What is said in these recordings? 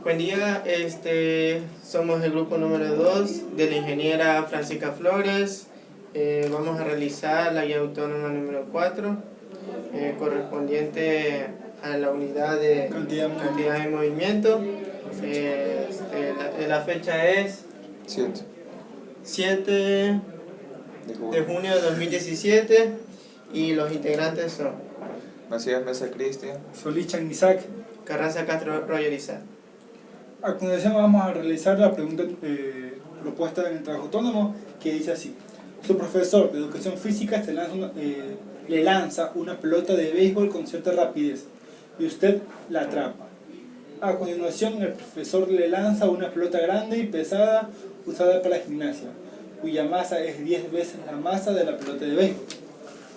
Buen día, somos el grupo número 2 de la ingeniera Francisca Flores. Vamos a realizar la guía autónoma número 4, correspondiente a la unidad de cantidad de movimiento. La fecha es 7 de junio de 2017 y los integrantes son Macías Mesa Cristian, Solís Isaac, Carranza Castro Roger Isaac. A continuación vamos a realizar la pregunta propuesta en el trabajo autónomo, que dice así: su profesor de educación física le lanza una pelota de béisbol con cierta rapidez y usted la atrapa. A continuación el profesor le lanza una pelota grande y pesada usada para la gimnasia, cuya masa es 10 veces la masa de la pelota de béisbol.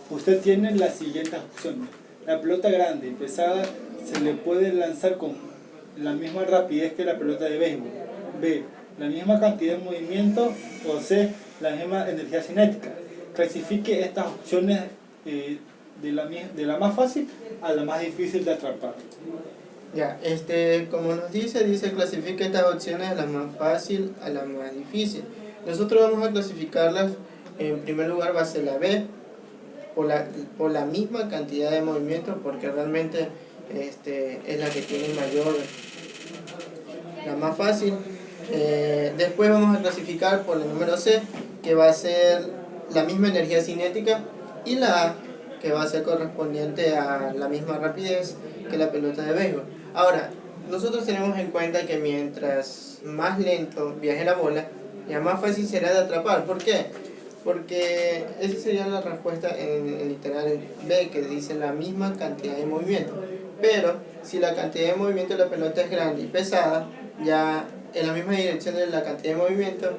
Usted tiene las siguientes opciones: la pelota grande y pesada se le puede lanzar con la misma rapidez que la pelota de béisbol, B, la misma cantidad de movimiento, o C, la misma energía cinética. Clasifique estas opciones de la más fácil a la más difícil de atrapar. Ya, como nos dice clasifica estas opciones de la más fácil a la más difícil. Nosotros vamos a clasificarlas, en primer lugar va a ser la B, por la misma cantidad de movimiento, porque realmente es la que tiene la más fácil. Después vamos a clasificar por el número C, que va a ser la misma energía cinética, y la A, que va a ser correspondiente a la misma rapidez que la pelota de béisbol. Ahora, nosotros tenemos en cuenta que mientras más lento viaje la bola, ya más fácil será de atrapar. ¿Por qué? Porque esa sería la respuesta en el literal B, que dice la misma cantidad de movimiento. Pero si la cantidad de movimiento de la pelota es grande y pesada, ya en la misma dirección de la cantidad de movimiento,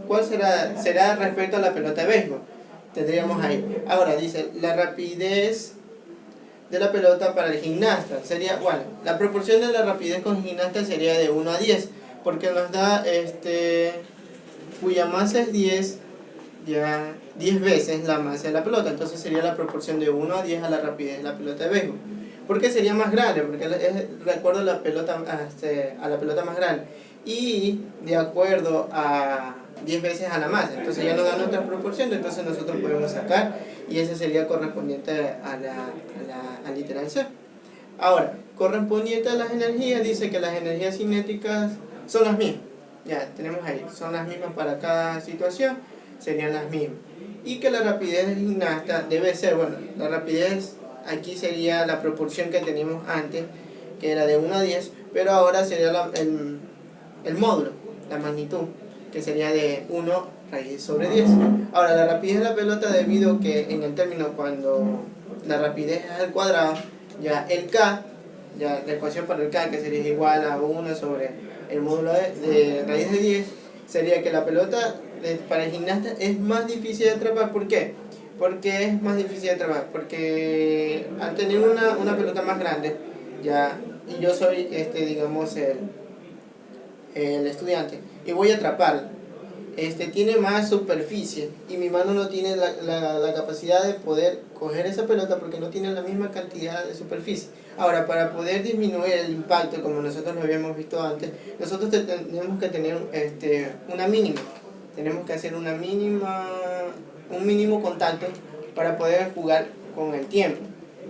¿cuál será? Será respecto a la pelota de béisbol. Tendríamos ahí. Ahora dice la rapidez de la pelota para el gimnasta. Sería, bueno, la proporción de la rapidez con el gimnasta sería de 1 a 10, porque nos da cuya masa es 10, ya 10 veces la masa de la pelota. Entonces sería la proporción de 1 a 10 a la rapidez de la pelota de béisbol. ¿Por qué sería más grande? Porque es de acuerdo a la pelota más grande y de acuerdo a 10 veces a la masa. Entonces ya nos dan otra proporción, entonces nosotros podemos sacar, y ese sería correspondiente a la literal C. Ahora, correspondiente a las energías, dice que las energías cinéticas son las mismas. Ya tenemos ahí, son las mismas para cada situación, serían las mismas. Y que la rapidez del gimnasta debe ser, bueno, la rapidez aquí sería la proporción que teníamos antes, que era de 1 a 10, pero ahora sería el módulo, la magnitud, que sería de 1 raíz sobre 10. Ahora, la rapidez de la pelota, debido a que en el término cuando la rapidez es al cuadrado, ya el K, ya la ecuación para el K, que sería igual a 1 sobre el módulo de raíz de 10, sería que la pelota para el gimnasta es más difícil de atrapar. ¿Por qué? Porque es más difícil de atrapar, porque al tener una pelota más grande, ya, y yo soy digamos el estudiante, y voy a atraparla, tiene más superficie, y mi mano no tiene la capacidad de poder coger esa pelota porque no tiene la misma cantidad de superficie. Ahora, para poder disminuir el impacto, como nosotros lo habíamos visto antes, nosotros tenemos que tener una mínima. Tenemos que hacer un mínimo contacto para poder jugar con el tiempo,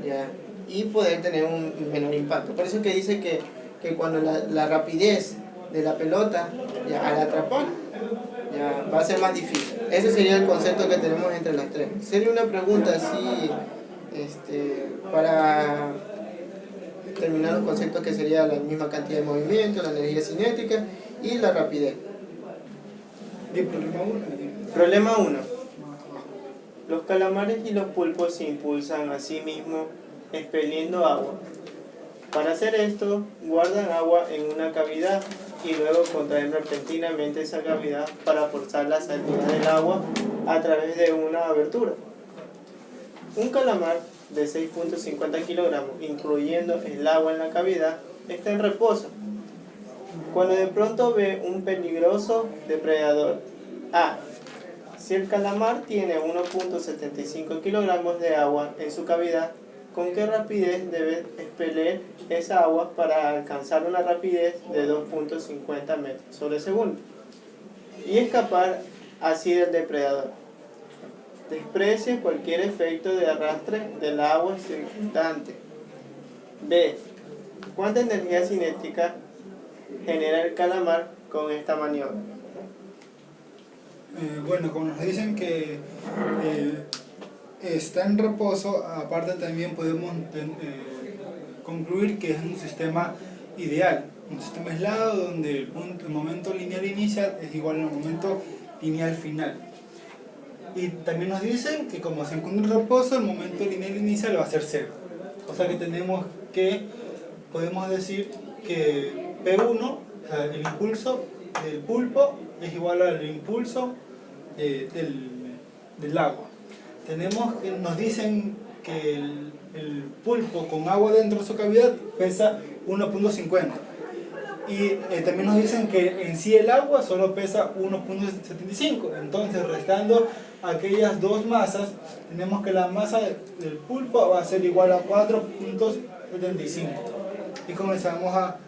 ¿ya? Y poder tener un menor impacto. Por eso que dice que cuando la rapidez de la pelota, ya, al atrapar, ya, va a ser más difícil. Ese sería el concepto que tenemos entre las tres. Sería una pregunta así, para terminar los conceptos, que sería la misma cantidad de movimiento, la energía cinética y la rapidez. Problema 1. Los calamares y los pulpos se impulsan a sí mismos expeliendo agua. Para hacer esto, guardan agua en una cavidad y luego contraen repentinamente esa cavidad para forzar la salida del agua a través de una abertura. Un calamar de 6.50 kilogramos, incluyendo el agua en la cavidad, está en reposo, cuando de pronto ve un peligroso depredador. A. Si el calamar tiene 1.75 kilogramos de agua en su cavidad, con qué rapidez debe expeler esa agua para alcanzar una rapidez de 2.50 metros sobre segundo y escapar así del depredador. Desprecie cualquier efecto de arrastre del agua circundante. B. ¿Cuánta energía cinética genera el calamar con esta maniobra? Bueno, como nos dicen que está en reposo, aparte también podemos concluir que es un sistema ideal, un sistema aislado donde el momento lineal inicial es igual al momento lineal final. Y también nos dicen que como se encuentra en reposo, el momento lineal inicial va a ser cero. O sea que podemos decir que P1, o sea, el impulso del pulpo, es igual al impulso del agua. Nos dicen que el pulpo con agua dentro de su cavidad pesa 1.50 y también nos dicen que en sí el agua solo pesa 1.75. Entonces, restando aquellas dos masas, tenemos que la masa del pulpo va a ser igual a 4.75 y comenzamos a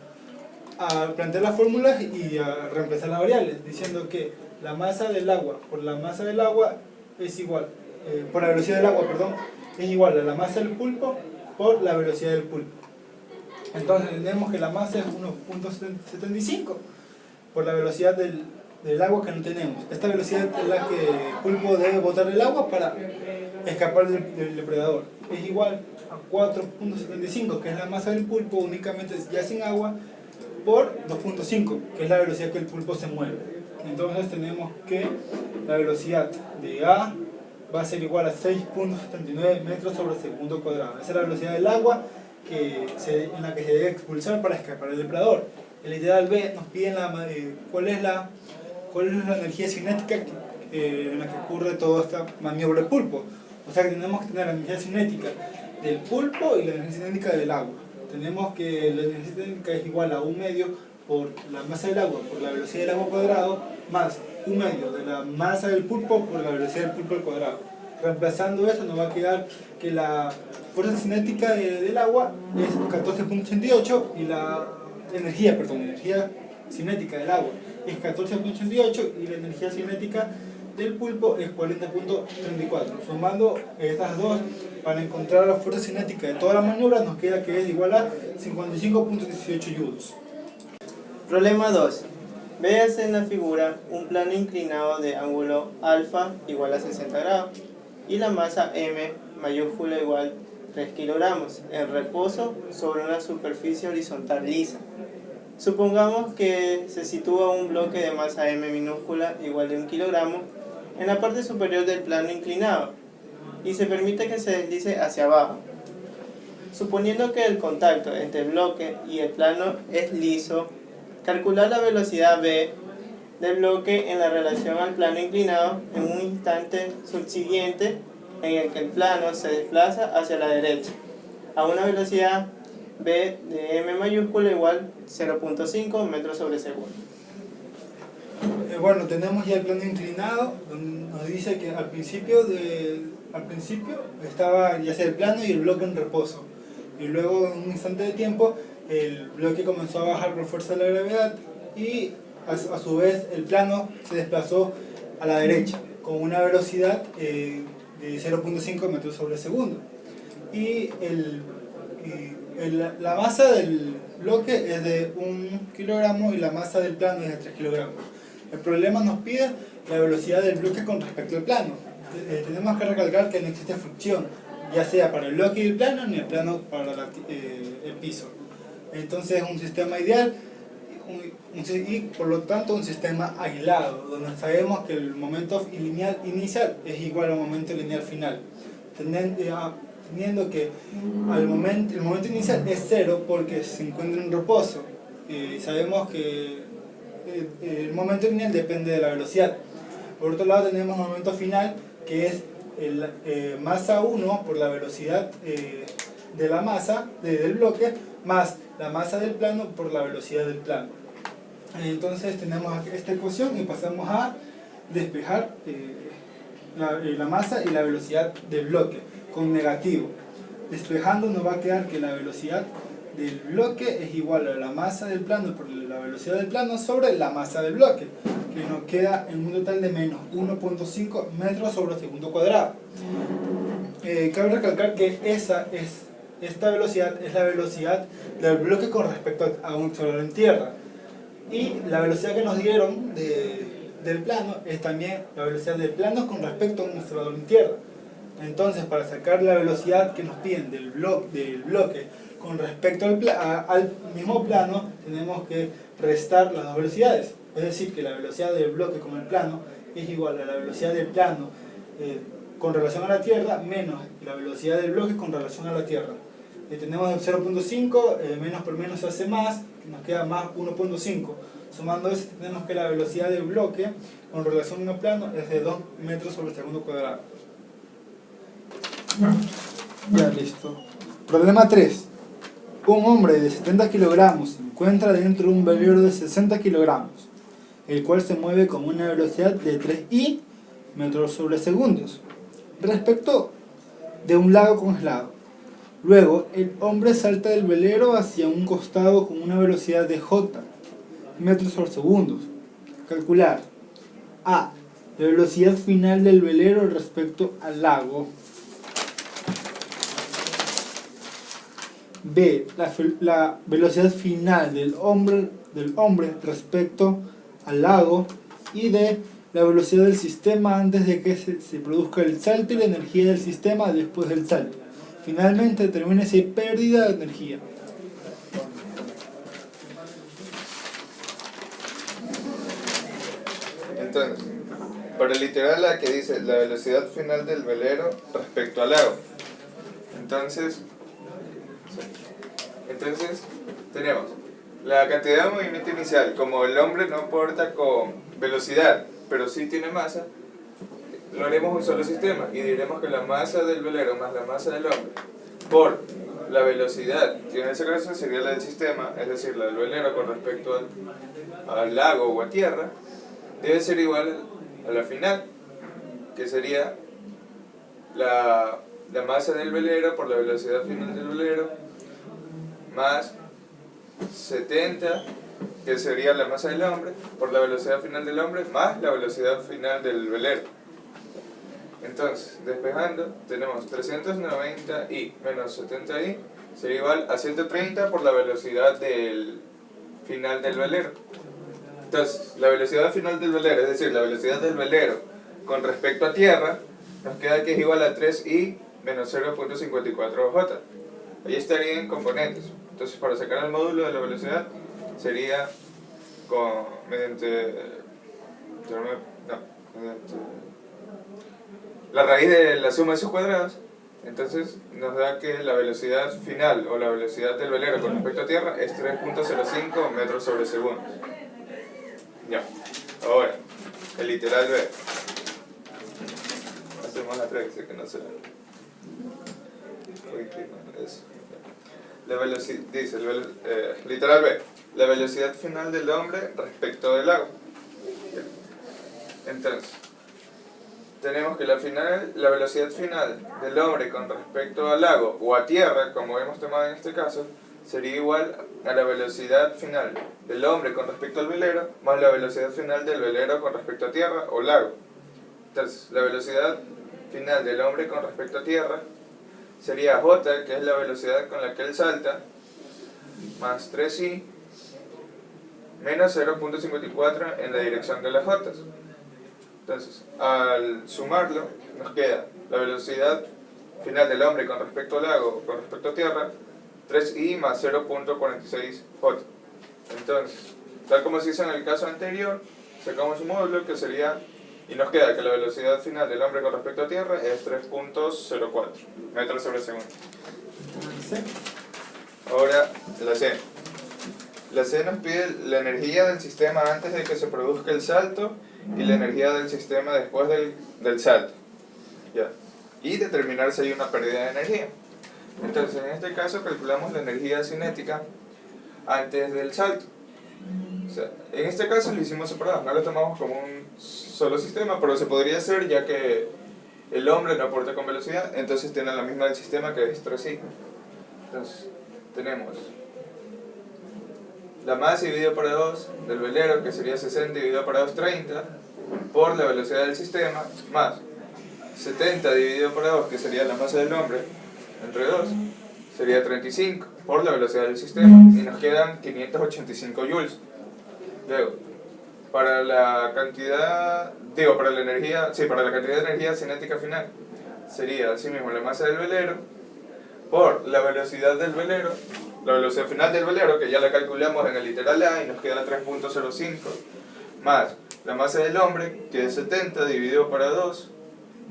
plantear las fórmulas y a reemplazar las variables, diciendo que la masa del agua por la masa del agua es igual, por la velocidad del agua, perdón, es igual a la masa del pulpo por la velocidad del pulpo. Entonces tenemos que la masa es 1.75 por la velocidad del agua que no tenemos. Esta velocidad es la que el pulpo debe botar el agua para escapar del depredador. Es igual a 4.75, que es la masa del pulpo únicamente ya sin agua, por 2.5, que es la velocidad que el pulpo se mueve. Entonces tenemos que la velocidad de A va a ser igual a 6.79 metros sobre segundo cuadrado. Esa es la velocidad del agua en la que se debe expulsar para escapar del depredador. El ideal B nos pide cuál es la energía cinética en la que ocurre toda esta maniobra del pulpo. O sea que tenemos que tener la energía cinética del pulpo y la energía cinética del agua. Tenemos que la energía cinética es igual a 1/2 por la masa del agua por la velocidad del agua cuadrado, más 1/2 de la masa del pulpo por la velocidad del pulpo al cuadrado. Reemplazando eso nos va a quedar que la fuerza cinética del agua es 14.88 y la energía cinética del agua es 14.88 y la energía cinética del pulpo es 40.34. Sumando estas dos para encontrar la fuerza cinética de toda la maniobra nos queda que es igual a 55.18 joules. Problema 2. Véase en la figura un plano inclinado de ángulo alfa igual a 60 grados y la masa m mayúscula igual 3 kilogramos en reposo sobre una superficie horizontal lisa. Supongamos que se sitúa un bloque de masa m minúscula igual de 1 kilogramo en la parte superior del plano inclinado y se permite que se deslice hacia abajo. Suponiendo que el contacto entre el bloque y el plano es liso, calcular la velocidad v del bloque en la relación al plano inclinado en un instante subsiguiente en el que el plano se desplaza hacia la derecha a una velocidad v de m mayúscula igual 0.5 metros sobre segundo. Bueno, tenemos ya el plano inclinado, donde nos dice que al principio estaba ya sea el plano y el bloque en reposo, y luego en un instante de tiempo el bloque comenzó a bajar por fuerza de la gravedad y a su vez el plano se desplazó a la derecha con una velocidad de 0.5 metros sobre segundo y la masa del bloque es de 1 kilogramo y la masa del plano es de 3 kilogramos. El problema nos pide la velocidad del bloque con respecto al plano. Tenemos que recalcar que no existe fricción, ya sea para el bloque y el plano, ni el plano para el piso. Entonces es un sistema ideal y por lo tanto un sistema aislado, donde sabemos que el momento lineal inicial es igual al momento lineal final, teniendo que el momento inicial es cero porque se encuentra en reposo. Sabemos que el momento lineal depende de la velocidad. Por otro lado tenemos el momento final, que es masa 1 por la velocidad de la masa del bloque más la masa del plano por la velocidad del plano. Entonces tenemos esta ecuación y pasamos a despejar la masa y la velocidad del bloque con negativo. Despejando nos va a quedar que la velocidad del bloque es igual a la masa del plano por la velocidad del plano sobre la masa del bloque, que nos queda en un total de menos 1.5 metros sobre segundo cuadrado. Cabe recalcar que esta velocidad es la velocidad del bloque con respecto a un solo en tierra, y la velocidad que nos dieron del plano es también la velocidad del plano con respecto a un observador en tierra. Entonces, para sacar la velocidad que nos piden del bloque con respecto al mismo plano, tenemos que restar las dos velocidades. Es decir, que la velocidad del bloque con el plano es igual a la velocidad del plano con relación a la Tierra menos la velocidad del bloque con relación a la Tierra. Tenemos el 0.5, menos por menos se hace más, nos queda más 1.5. Sumando eso, tenemos que la velocidad del bloque con relación a un plano es de 2 metros sobre segundo cuadrado. Ya, listo. Problema 3. Un hombre de 70 kilogramos se encuentra dentro de un velero de 60 kilogramos, el cual se mueve con una velocidad de 3i metros sobre segundos, respecto de un lago congelado. Luego, el hombre salta del velero hacia un costado con una velocidad de j metros por segundo. Calcular a. La velocidad final del velero respecto al lago. B. La velocidad final del hombre respecto al lago. Y D. La velocidad del sistema antes de que se produzca el salto y la energía del sistema después del salto. Finalmente determina si hay pérdida de energía. Entonces, para el literal la que dice la velocidad final del velero respecto al lago. Entonces tenemos la cantidad de movimiento inicial. Como el hombre no aporta con velocidad, pero sí tiene masa, lo haremos un solo sistema y diremos que la masa del velero más la masa del hombre por la velocidad, que en ese caso sería la del sistema, es decir, la del velero con respecto al lago o a tierra, debe ser igual a la final, que sería la masa del velero por la velocidad final del velero más 70, que sería la masa del hombre, por la velocidad final del hombre, más la velocidad final del velero. Entonces, despejando, tenemos 390i menos 70i sería igual a 130 por la velocidad del final del velero. Entonces, la velocidad final del velero, es decir, la velocidad del velero con respecto a tierra, nos queda que es igual a 3i menos 0.54j. Ahí estarían componentes. Entonces, para sacar el módulo de la velocidad, sería mediante la raíz de la suma de sus cuadrados. Entonces, nos da que la velocidad final, o la velocidad del velero con respecto a tierra, es 3.05 metros sobre segundo. Ya. Ahora, el literal B. Hacemos la práctica que no se ve. La velocidad, dice, literal B, la velocidad final del hombre respecto del lago. Entonces, tenemos que la velocidad final del hombre con respecto al lago o a tierra, como hemos tomado en este caso, sería igual a la velocidad final del hombre con respecto al velero más la velocidad final del velero con respecto a tierra o lago. Entonces, la velocidad final del hombre con respecto a tierra sería j, que es la velocidad con la que él salta, más 3i menos 0.54 en la dirección de las j. Entonces, al sumarlo, nos queda la velocidad final del hombre con respecto al lago o con respecto a tierra, 3i más 0.46j. Entonces, tal como se hizo en el caso anterior, sacamos un módulo que sería, y nos queda que la velocidad final del hombre con respecto a tierra es 3.04 metros sobre segundo. Ahora, la C. La C nos pide la energía del sistema antes de que se produzca el salto y la energía del sistema después del salto. Ya. Y determinar si hay una pérdida de energía. Entonces, en este caso calculamos la energía cinética antes del salto. O sea, en este caso lo hicimos separado, no lo tomamos como un solo sistema, pero se podría hacer ya que el hombre no aporta con velocidad, entonces tiene la misma del sistema, que es 3 sigma. Entonces, tenemos la masa dividido por 2 del velero, que sería 60 dividido por 2, 30, por la velocidad del sistema, más 70 dividido por 2, que sería la masa del hombre, entre 2, sería 35, por la velocidad del sistema, y nos quedan 585 joules. Luego, para la cantidad, para la energía, para la cantidad de energía cinética final, sería así mismo la masa del velero, por la velocidad del velero, la velocidad final del velero, que ya la calculamos en el literal A y nos queda 3.05, más la masa del hombre, que es 70 dividido por 2,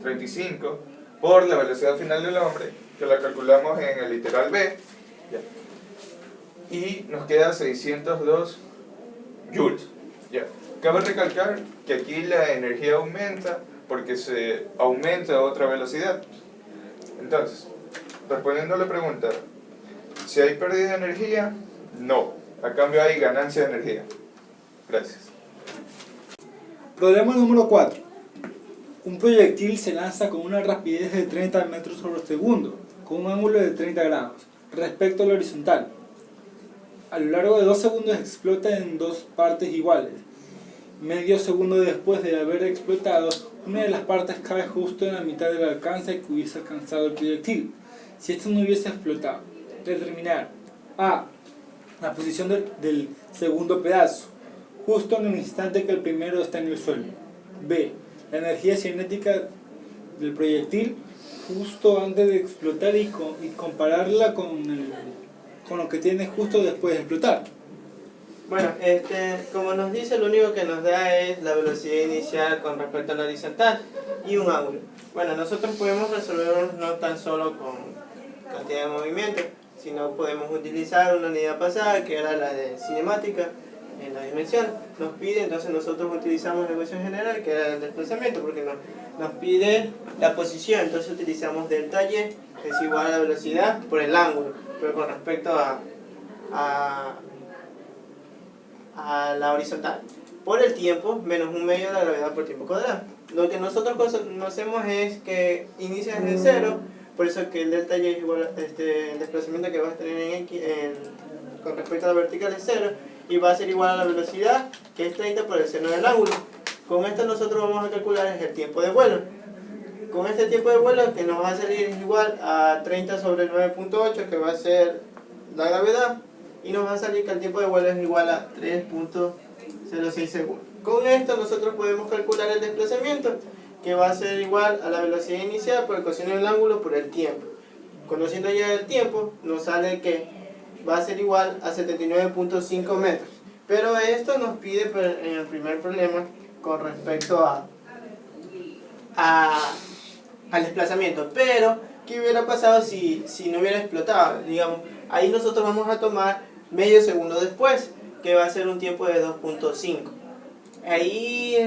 35, por la velocidad final del hombre, que la calculamos en el literal B, y nos queda 602 joules. Ya. Cabe recalcar que aquí la energía aumenta porque se aumenta a otra velocidad. Entonces, respondiendo a la pregunta, si hay pérdida de energía, no. A cambio hay ganancia de energía. Gracias. Problema número 4. Un proyectil se lanza con una rapidez de 30 metros por segundo, con un ángulo de 30 grados, respecto a la horizontal. A lo largo de 2 segundos explota en 2 partes iguales. Medio segundo después de haber explotado, una de las partes cae justo en la mitad del alcance que hubiese alcanzado el proyectil, si esto no hubiese explotado. Determinar A. La posición del segundo pedazo, justo en el instante que el primero está en el suelo. B. La energía cinética del proyectil justo antes de explotar y compararla con lo que tiene justo después de explotar. Bueno, como nos dice, lo único que nos da es la velocidad inicial con respecto a la horizontal y un ángulo. Bueno, nosotros podemos resolverlo no tan solo con cantidad de movimiento, sino podemos utilizar una unidad pasada que era la de cinemática en la dimensión. Nos pide, entonces nosotros utilizamos la ecuación general que era el desplazamiento, porque nos pide la posición, entonces utilizamos delta y, que es igual a la velocidad por el ángulo, pero con respecto a la horizontal, por el tiempo menos un medio de la gravedad por tiempo cuadrado. Lo que nosotros conocemos es que inicia en cero, por eso que el delta y es igual a el desplazamiento que vas a tener en X con respecto a la vertical es 0, y va a ser igual a la velocidad, que es 30 por el seno del ángulo. Con esto nosotros vamos a calcular el tiempo de vuelo. Con este tiempo de vuelo, que nos va a salir igual a 30 sobre 9.8, que va a ser la gravedad, y nos va a salir que el tiempo de vuelo es igual a 3.06 segundos. Con esto nosotros podemos calcular el desplazamiento, que va a ser igual a la velocidad inicial por el coseno del ángulo por el tiempo. Conociendo ya el tiempo, nos sale que va a ser igual a 79.5 metros. Pero esto nos pide en el primer problema con respecto al desplazamiento. Pero, ¿qué hubiera pasado si no hubiera explotado? Digamos, ahí nosotros vamos a tomar medio segundo después, que va a ser un tiempo de 2.5. Ahí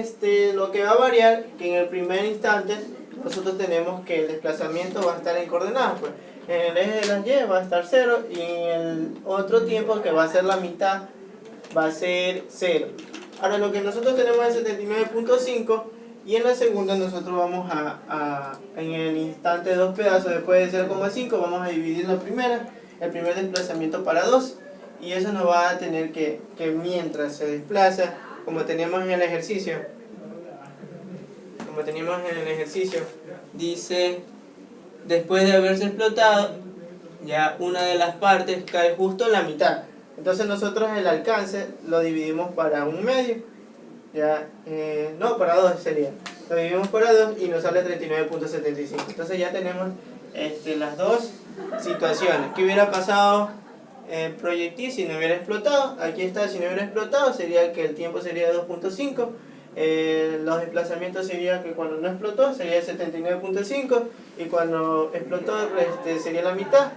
lo que va a variar, que en el primer instante nosotros tenemos que el desplazamiento va a estar en coordenadas, pues. En el eje de las Y va a estar 0 y en el otro tiempo, que va a ser la mitad, va a ser 0. Ahora lo que nosotros tenemos es 79.5 y en la segunda nosotros vamos en el instante 2 pedazos después de 0,5 vamos a dividir el primer desplazamiento para 2, y eso nos va a tener que mientras se desplaza, como teníamos en el ejercicio, dice, después de haberse explotado, ya una de las partes cae justo en la mitad. Entonces nosotros el alcance lo dividimos para un medio, no, para 2 sería. Lo dividimos para 2 y nos sale 39.75. Entonces ya tenemos las dos situaciones. ¿Qué hubiera pasado el proyectil si no hubiera explotado? Aquí está, si no hubiera explotado sería que el tiempo sería 2.5. Los desplazamientos sería que cuando no explotó sería 79.5 y cuando explotó sería la mitad,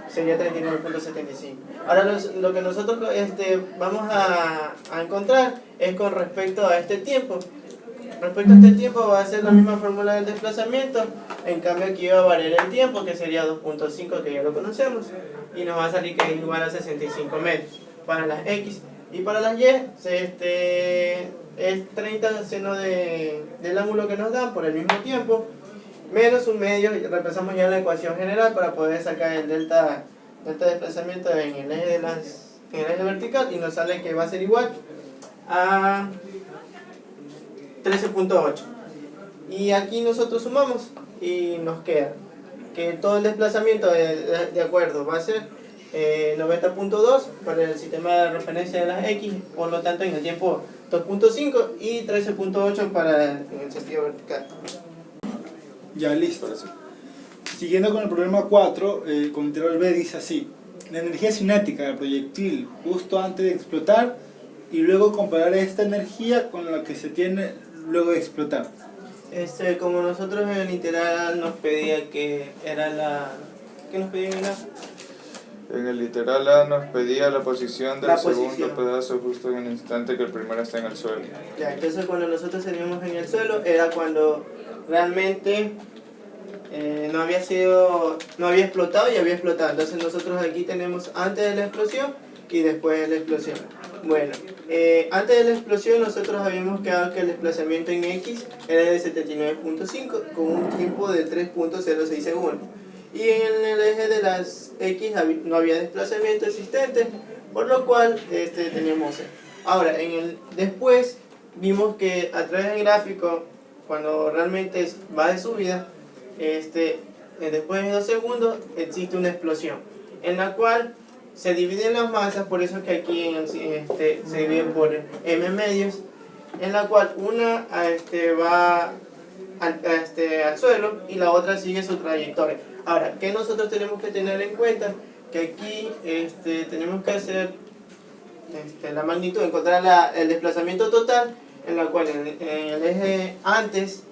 sería 39.75. Ahora lo que nosotros vamos a encontrar es con respecto a este tiempo. Respecto a este tiempo va a ser la misma fórmula del desplazamiento, en cambio aquí va a variar el tiempo, que sería 2.5, que ya lo conocemos, y nos va a salir que es igual a 65 metros para las X, y para las Y es 30 seno del ángulo que nos dan por el mismo tiempo, menos un medio, y reemplazamos ya la ecuación general para poder sacar el delta de desplazamiento en el eje en el eje vertical, y nos sale que va a ser igual a 13.8. Y aquí nosotros sumamos y nos queda que todo el desplazamiento de acuerdo va a ser 90.2 para el sistema de referencia de las X, por lo tanto en el tiempo 2.5, y 13.8 para en el sentido vertical. Ya, listo. Siguiendo con el problema 4, con integral B dice así: la energía cinética del proyectil justo antes de explotar, y luego comparar esta energía con la que se tiene luego de explotar. Como nosotros en el literal nos pedía que era la... ¿Qué nos pedía? En el literal A nos pedía la posición del La segundo posición. pedazo justo en el instante que el primero está en el suelo. Ya, entonces cuando nosotros teníamos en el suelo era cuando realmente no había explotado y había explotado. Entonces nosotros aquí tenemos antes de la explosión y después de la explosión. Bueno, antes de la explosión nosotros habíamos quedado que el desplazamiento en X era de 79.5 con un tiempo de 3.06 segundos. Y en el eje de las X no había desplazamiento existente, por lo cual teníamos. Ahora, después vimos que a través del gráfico, cuando realmente va de subida, después de 2 segundos existe una explosión, en la cual se dividen las masas, por eso que aquí se dividen por m medios, en la cual una va al suelo y la otra sigue su trayectoria. Ahora, ¿qué nosotros tenemos que tener en cuenta? Que aquí tenemos que hacer la magnitud, encontrar el desplazamiento total, en la cual en el eje antes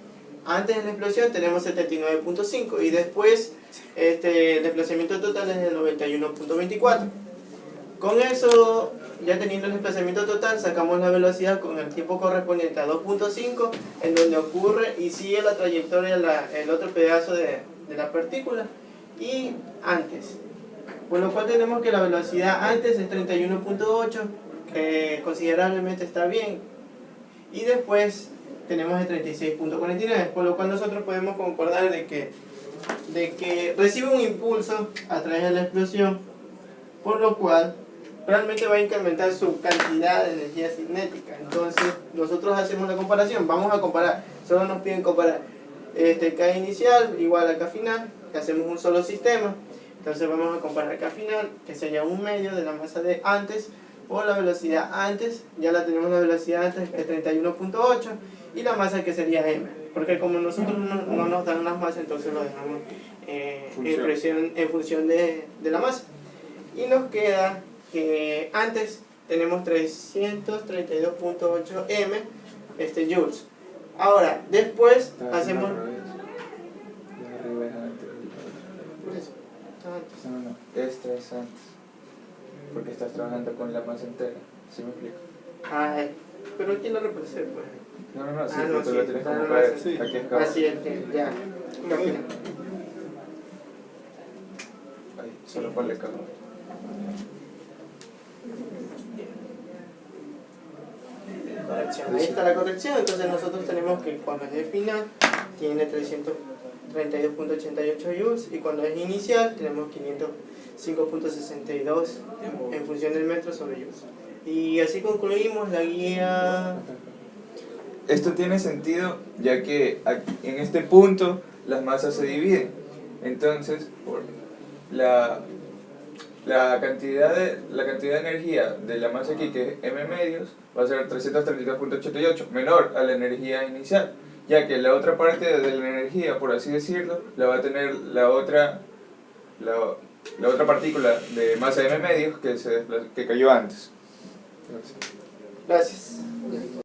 de la explosión tenemos 79.5 y después el desplazamiento total es de 91.24. Con eso, ya teniendo el desplazamiento total, sacamos la velocidad con el tiempo correspondiente a 2.5, en donde ocurre y sigue la trayectoria el otro pedazo de la partícula, y antes. Por lo cual tenemos que la velocidad antes es 31.8, que considerablemente está bien, y después tenemos el 36.49, por lo cual nosotros podemos concordar de que recibe un impulso a través de la explosión, por lo cual realmente va a incrementar su cantidad de energía cinética. Entonces nosotros hacemos la comparación, vamos a comparar, solo nos piden comparar K inicial igual a K final, que hacemos un solo sistema. Entonces vamos a comparar K final, que sería un medio de la masa de antes, por la velocidad antes, ya la tenemos la velocidad antes, que es 31.8, y la masa que sería m, porque como nosotros no nos dan las masas, entonces lo dejamos en función de la masa. Y nos queda que antes tenemos 332.8 m joules. Ahora, después hacemos... No, esta es antes. Porque estás trabajando con la masa entera. ¿Sí me explico? Ay, pero aquí lo represé, pues. No, sí, no, pero tú sí, lo tienes como no, caer. sí. Aquí es Así es que, ya. Ahí, solo ponle calor. Corrección. Ahí está la corrección, entonces nosotros tenemos que cuando es de final tiene 332.88 joules, y cuando es inicial tenemos 505.62 en función del metro sobre joules. Y así concluimos la guía. Esto tiene sentido ya que en este punto las masas se dividen. Entonces, por la cantidad de energía de la masa aquí, que es m medios, va a ser 332.88, menor a la energía inicial, ya que la otra parte de la energía, por así decirlo, la va a tener la otra partícula de masa m medios que cayó antes. Gracias.